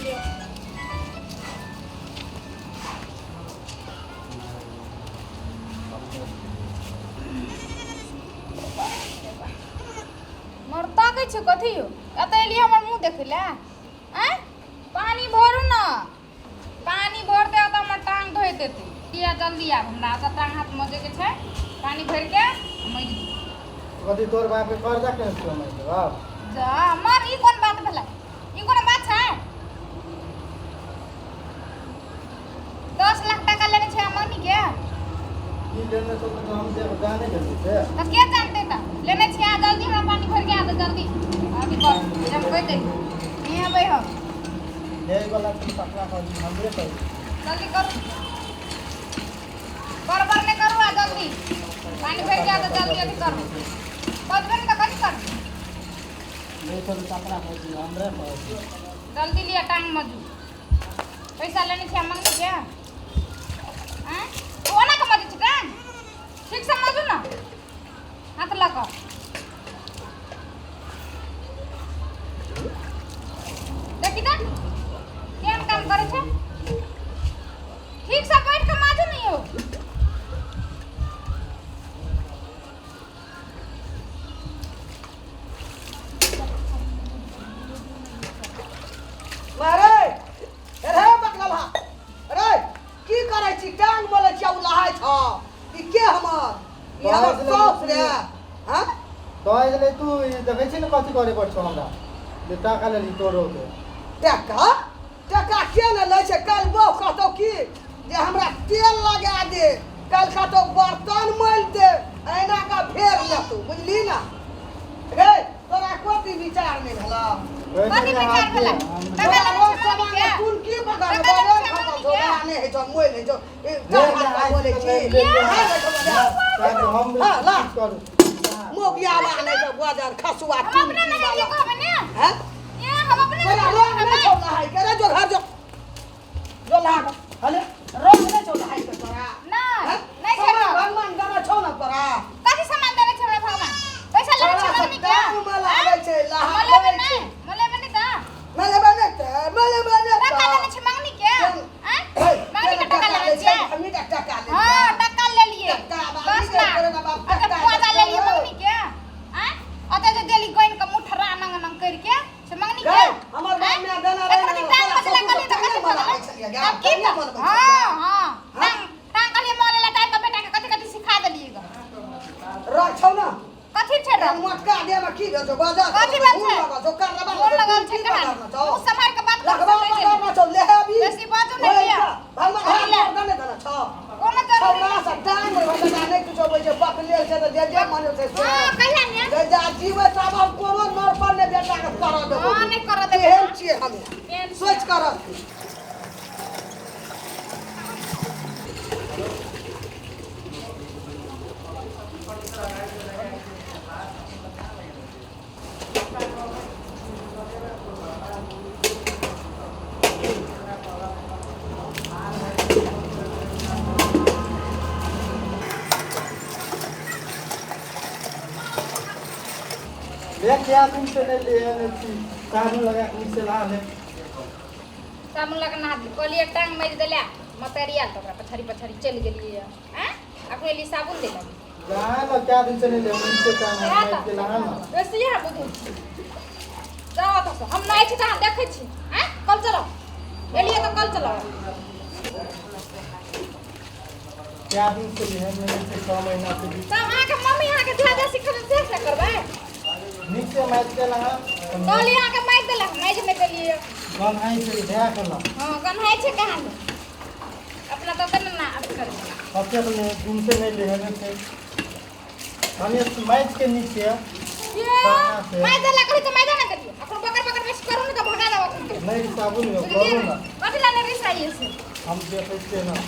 लियो मरता के छ कथी हो एते एलिए हमर मुंह देखले हैं पानी भरू ना पानी भर दे त हमर टांग धोइ देते किया जल्दी आ हमरा त टांग हाथ मजे के छै पानी भर के मज कथी तोर बाप के कर्जा के छौ मैं बाप जा मर ई कोन बात भेलै ई कोन बात छै 10 लाख टका लेने छै मनी के ई लेने तो हम दे जाने जल्दी से त के जानते त लेने छी आ जल्दी हमरा पानी भर के आ त जल्दी अभी कर जब कह दे नहीं आबै हम ले वाला की पकड़ा कर हमरे कर जल्दी करो बराबर ने करो आ जल्दी पानी भर के आ त जल्दी अभी करो बजबे न त कथी कर ले तो पकड़ा कर हमरे कर जल्दी लिया टांग मजू पैसा लेने छी मांगने के हैं ओना के मजू छी टांग ठीक से मजू ना हाथ लगा देखी ना केम काम करे छे ठीक से बैठ के माजू नहीं हो मारे अरे बकलवा अरे की करे छी टांग बोले छी उलाहाय छ ई के हमर ई हमर सौस रे हां तो ले तू देखे छी न कथी करे पड़छौ हमरा ले टाका ले ली तोरो के टका टका के न ले छै कल बो कहतो की जे हमरा तेल लगा दे कल कहतो बर्तन मैल दे ऐना का फेर ले तू बुझली ना हे तोरा कोती विचार नहीं भला कथी विचार भेलै टका लेने छी मनी के तू की पकड़ टका लेने बोले छी मनी खतो के ने है जो मोइल है जो बोले छी हम हाँ, ला। करू मोगिया माने जो बाजार खसुआ हम अपने नहीं लिए कहबे ने हैं ये हम अपने तेरा नहीं रोग लिए नहीं छोड़ा है करे जो घर जो ला हले रोग नहीं छोड़ा है तोरा ना हैं? नहीं तोरा छोड़ो भगवान गाना छौ ना तोरा कथी सामान देने छै हमरा भगवान पैसा लेने छी तोरा मनी के दाम में लागे छै लहा मले नहीं मले नहीं दा मले बने टका लेने छी मंगनी के हैं मंगनी के टका लेने छी हमनी का टका ले हां टका ले लिए टका बाबा 10 के लाख करे ना बाप अते पूजा ले लिए मंगनी के हैं अते जे देली कोइन के मुठरा नंग नंग करके से मंगनी के हमर बाप में देना रहे एकरा टांग बचला कली त कथी बोल अब की हां हां टांग कली मोले ला टाइप के बेटा के कथी कथी सिखा देलिएगा रख छौ ना कथी छै रे मटका दे में की जो बाजार कथी बात छै लगा जो कर लगा बोल लगल छै कहां तू संभाल के बात कर लगवा करना छौ ले अभी बेसी बाजू नहीं लिया भगवान देने देना छौ कोनो जरूरी छौरा सब टाइम में भगवान नहीं कुछ होय छै पकले छै त जे माने छै से हां कहिया ने जे जा जीवे तब हम कोनो नर पर ने बेटा के कर देबो हां नहीं कर देबे एहन छियै हम सोच कर ले क्या तुम से ले ले साबुन लगा के नीचे ला ले साबुन लगा ना कहलिए टांग मेज देला मटेरियल तो पछाड़ी पछाड़ी चल गेलिए हैं अखने लिए साबुन दे लगी जान क्या दिन से ले ले नीचे का के ला ना वैसे है बुझू जाओ तो हम नहीं छी जहां देखे छी हैं कल चलो एलिए तो कल चलो क्या दिन से ले हमने 6 महीना से तब आके मम्मी आके ध्यान सिखल देख ले करबे नीचे मैच के ला कहलिए आके माइक देला मैच में देलिए गन आई से दया कर ला हां गन है छे कहां अपना तो करना ना अब कर सबसे पहले दिन से नहीं ले हमें से हमें मैच के नीचे ये मैं देला करी तो मैं ना करिए अपन पकड़ पकड़ में करू ना तो भगा देबो नहीं साबुन में करो ना कथी लाने रिसाइए से हम देखते ना